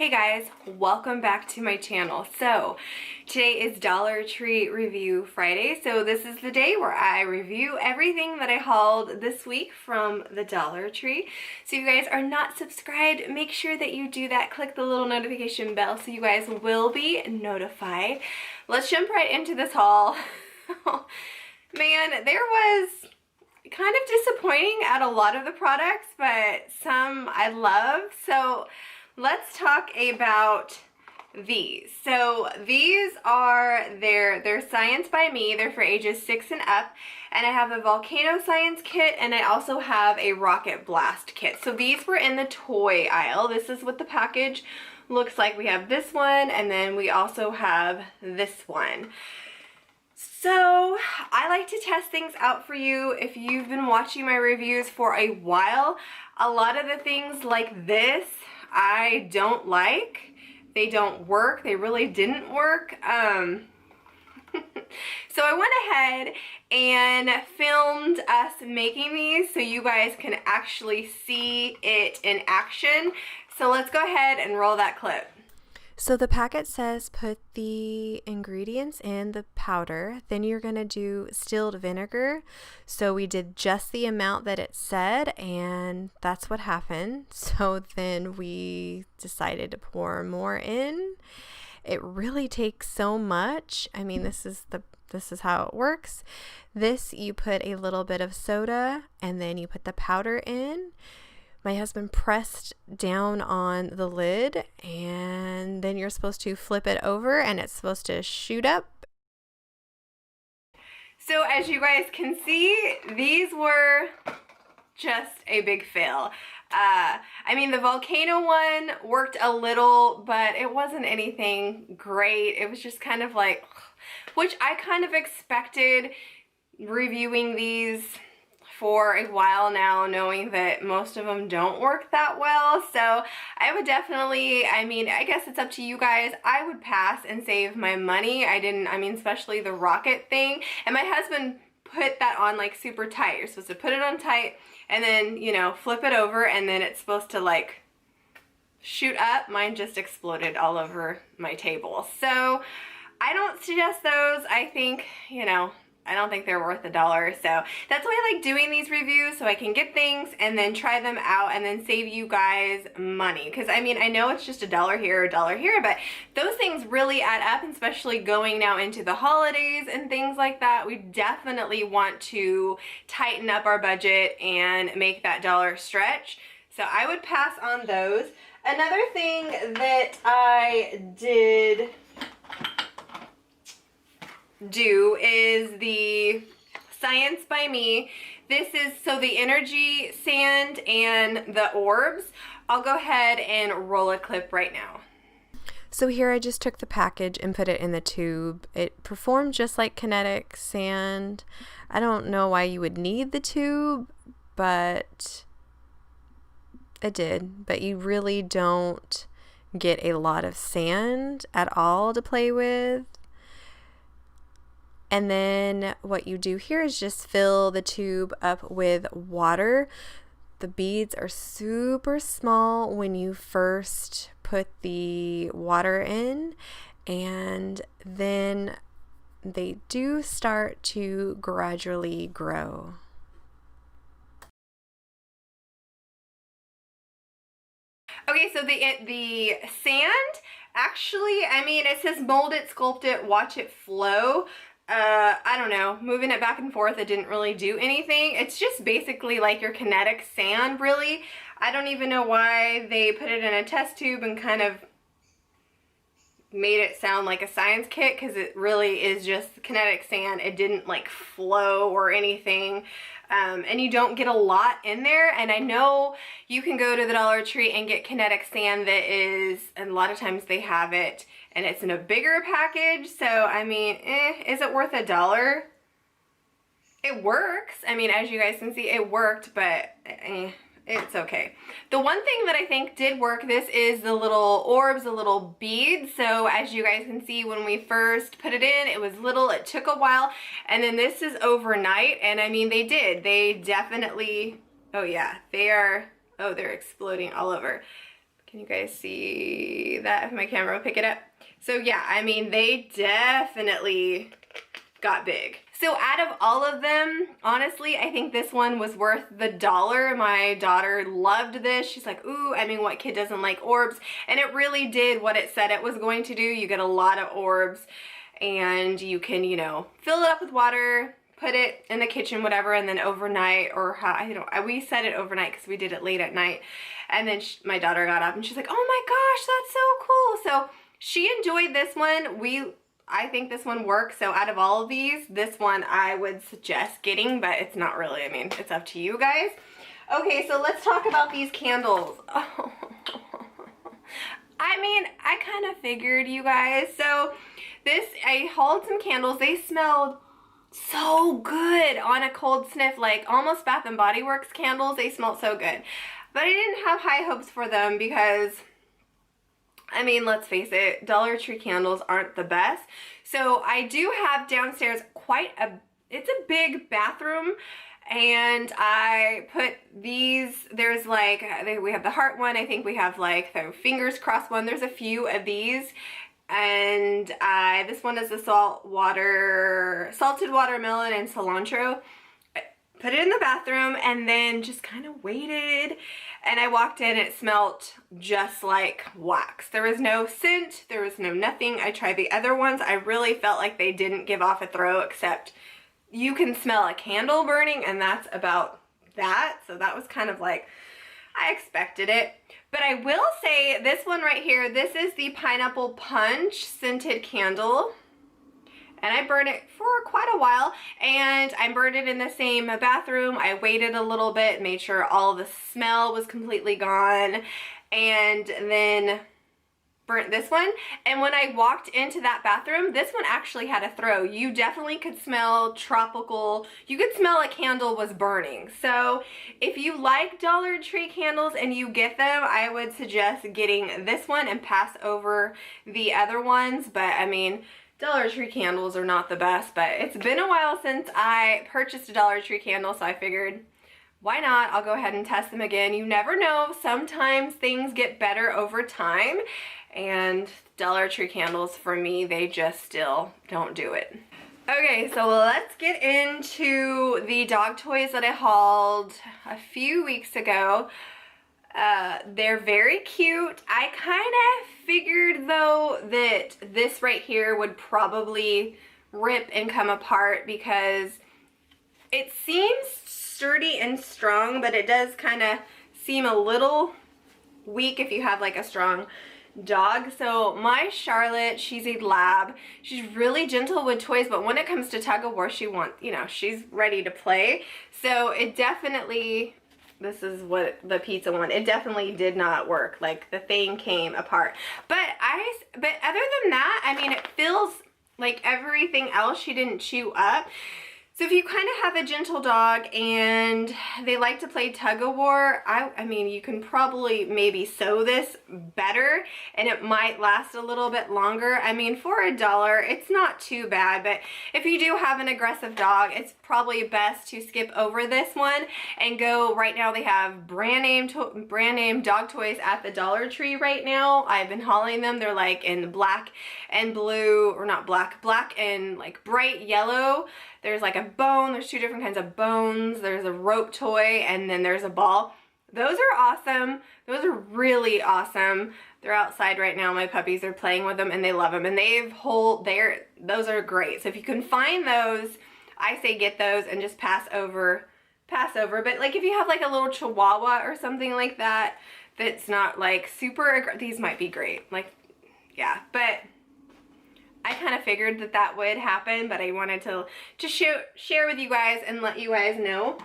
Hey guys, welcome back to my channel. So today is Dollar Tree Review Friday. So this is the day where I review everything that I hauled this week from the Dollar Tree. So if you guys are not subscribed, make sure that you do that. Click the little notification bell so you guys will be notified. Let's jump right into this haul. Man, there was kind of disappointing at a lot of the products, but some I love. So let's talk about these. So these are they're Science by Me. They're for ages 6 and up. And I have a Volcano Science kit, and I also have a Rocket Blast kit. So these were in the toy aisle. This is what the package looks like. We have this one, and then we also have this one. So I like to test things out for you. If you've been watching my reviews for a while, a lot of the things like this I don't like. They don't work. They really didn't work. So I went ahead and filmed us making these so you guys can actually see it in action. So let's go ahead and roll that clip. So the packet says put the ingredients in the powder, then you're going to do distilled vinegar. So we did just the amount that it said, and that's what happened. So then we decided to pour more in. It really takes so much. I mean, this is how it works. This, you put a little bit of soda and then you put the powder in. My husband pressed down on the lid, and then you're supposed to flip it over and it's supposed to shoot up. So as you guys can see, these were just a big fail. I mean, the volcano one worked a little, but it wasn't anything great. It was just kind of like, which I kind of expected reviewing these for a while now, knowing that most of them don't work that well. So I would definitely, I mean, I guess it's up to you guys. I would pass and save my money. I mean, especially the rocket thing. And my husband put that on like super tight. You're supposed to put it on tight and then, you know, flip it over, and then it's supposed to like shoot up. Mine just exploded all over my table. So I don't suggest those. I think, you know, I don't think they're worth $1. So that's why I like doing these reviews, so I can get things and then try them out and then save you guys money. Because I mean, I know it's just $1 here, $1 here, but those things really add up, and especially going now into the holidays and things like that. We definitely want to tighten up our budget and make that $1 stretch. So I would pass on those. Another thing that I did do is the Science by Me. This is so the energy sand and the orbs. I'll go ahead and roll a clip right now. So here I just took the package and put it in the tube. It performed just like kinetic sand. I don't know why you would need the tube, but it did. But you really don't get a lot of sand at all to play with. And then what you do here is just fill the tube up with water. The beads are super small when you first put the water in, and then they do start to gradually grow. Okay, so the sand, actually, I mean, it says mold it, sculpt it, watch it flow. I don't know, moving it back and forth, it didn't really do anything. It's just basically like your kinetic sand, really. I don't even know why they put it in a test tube and kind of made it sound like a science kit, because it really is just kinetic sand. It didn't like flow or anything. And you don't get a lot in there. And I know you can go to the Dollar Tree and get kinetic sand that is, and a lot of times they have it, and it's in a bigger package. So, I mean, is it worth $1? It works. I mean, as you guys can see, it worked, but it's okay. The one thing that I think did work, this is the little orbs, the little beads. So as you guys can see, when we first put it in, it was little, it took a while. And then this is overnight, and I mean, they did. They definitely, oh yeah, they are, oh, they're exploding all over. Can you guys see that if my camera will pick it up? So yeah, I mean, they definitely got big. So out of all of them, honestly, I think this one was worth the $1. My daughter loved this. She's like, ooh, I mean, what kid doesn't like Orbs? And it really did what it said it was going to do. You get a lot of Orbs and you can, you know, fill it up with water, put it in the kitchen, whatever, and then overnight, or how, I don't, we set it overnight because we did it late at night. And then my daughter got up and she's like, oh my gosh, that's so cool. So she enjoyed this one. I think this one works. So out of all of these, this one I would suggest getting, but it's not really, I mean, it's up to you guys. Okay, so let's talk about these candles. Oh. I mean, I kind of figured, you guys. So I hauled some candles. They smelled so good on a cold sniff, like almost Bath and Body Works candles. They smelled so good. But I didn't have high hopes for them because, I mean, let's face it, Dollar Tree candles aren't the best. So I do have downstairs it's a big bathroom, and I put these, there's like, we have the heart one, I think we have like the fingers crossed one, there's a few of these, and this one is the salted watermelon and cilantro. I put it in the bathroom and then just kind of waited, and I walked in, it smelled just like wax. There was no scent, there was no nothing. I tried the other ones, I really felt like they didn't give off a throw, except you can smell a candle burning, and that's about that. So that was kind of like, I expected it. But I will say this one right here, this is the Pineapple Punch scented candle. And I burned it for quite a while, and I burned it in the same bathroom. I waited a little bit, made sure all the smell was completely gone, and then burnt this one. And when I walked into that bathroom, this one actually had a throw. You definitely could smell tropical. You could smell a candle was burning. So if you like Dollar Tree candles and you get them, I would suggest getting this one and pass over the other ones. But I mean, Dollar Tree candles are not the best, but it's been a while since I purchased a Dollar Tree candle, so I figured, why not? I'll go ahead and test them again. You never know. Sometimes things get better over time, and Dollar Tree candles, for me, they just still don't do it. Okay, so let's get into the dog toys that I hauled a few weeks ago. They're very cute. I kind of figured, though, that this right here would probably rip and come apart because it seems sturdy and strong, but it does kind of seem a little weak if you have like a strong dog. So my Charlotte, she's a lab. She's really gentle with toys, but when it comes to tug of war, she wants, you know, she's ready to play. So it definitely, this is what the pizza one, it definitely did not work. Like, the thing came apart. But other than that, I mean, it feels like everything else she didn't chew up. So if you kind of have a gentle dog and they like to play tug of war, I mean, you can probably maybe sew this better and it might last a little bit longer. I mean, for $1, it's not too bad, but if you do have an aggressive dog, it's probably best to skip over this one and go, right now they have brand name dog toys at the Dollar Tree right now. I've been hauling them. They're like in black and blue, or not black and like bright yellow. There's like a bone, there's two different kinds of bones, there's a rope toy, and then there's a ball. Those are awesome. Those are really awesome. They're outside right now. My puppies are playing with them and they love them, and those are great. So if you can find those, I say get those and just pass over. But like if you have like a little Chihuahua or something like that, that's not like super, these might be great. Like, yeah, but I kind of figured that would happen, but I wanted to share with you guys and let you guys know.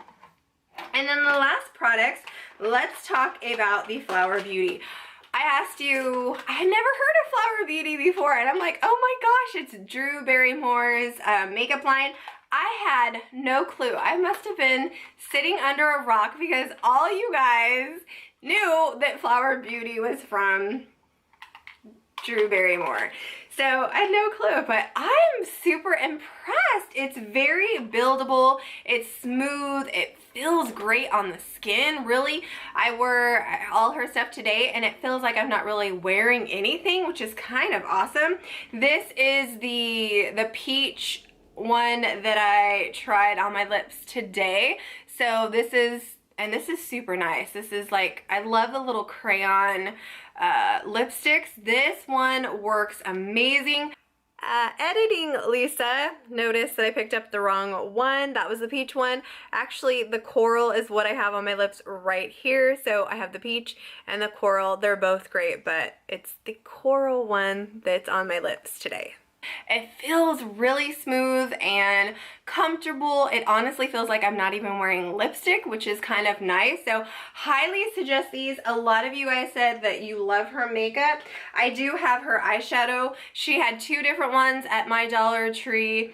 And then the last products, let's talk about the Flower Beauty. I asked you, I had never heard of Flower Beauty before, and I'm like, oh my gosh, it's Drew Barrymore's makeup line. I had no clue. I must have been sitting under a rock because all you guys knew that Flower Beauty was from Drew Barrymore. So I had no clue, but I'm super impressed. It's very buildable, it's smooth, it feels great on the skin. Really, I wore all her stuff today and it feels like I'm not really wearing anything, which is kind of awesome. This is the peach one that I tried on my lips today. So this is super nice. This is like, I love the little crayon lipsticks. This one works amazing. Editing Lisa noticed that I picked up the wrong one. That was the peach one. Actually, the coral is what I have on my lips right here. So I have the peach and the coral. They're both great, but it's the coral one that's on my lips today. It feels really smooth and comfortable. It honestly feels like I'm not even wearing lipstick, which is kind of nice. So highly suggest these. A lot of you guys said that you love her makeup. I do have her eyeshadow. She had two different ones at my Dollar Tree.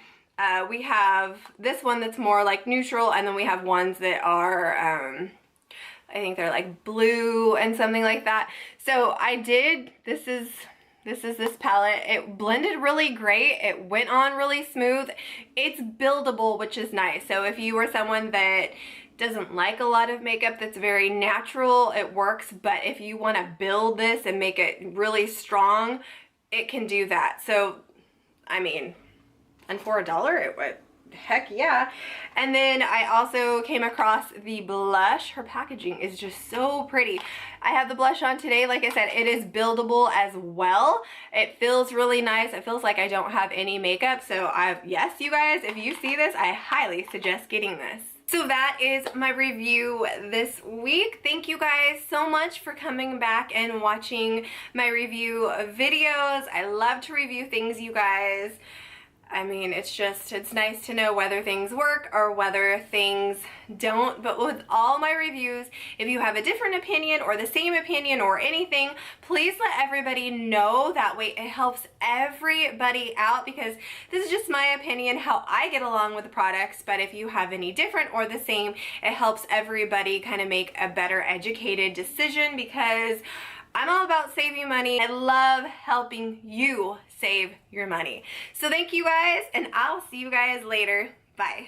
We have this one that's more like neutral, and then we have ones that are I think they're like blue and something like that. So I did, this is this palette. It blended really great. It went on really smooth. It's buildable, which is nice. So if you are someone that doesn't like a lot of makeup that's very natural, it works. But if you want to build this and make it really strong, it can do that. So, I mean, and for $1, it would. Heck yeah. And then I also came across the blush. Her packaging is just so pretty. I have the blush on today. Like I said, it is buildable as well. It feels really nice. It feels like I don't have any makeup. So yes, you guys, if you see this, I highly suggest getting this. So that is my review this week. Thank you guys so much for coming back and watching my review videos. I love to review things, you guys. I mean, it's nice to know whether things work or whether things don't. But with all my reviews, if you have a different opinion or the same opinion or anything, please let everybody know. That way it helps everybody out, because this is just my opinion, how I get along with the products. But if you have any different or the same, it helps everybody kind of make a better educated decision, because I'm all about saving money. I love helping you save your money. So thank you guys, and I'll see you guys later. Bye.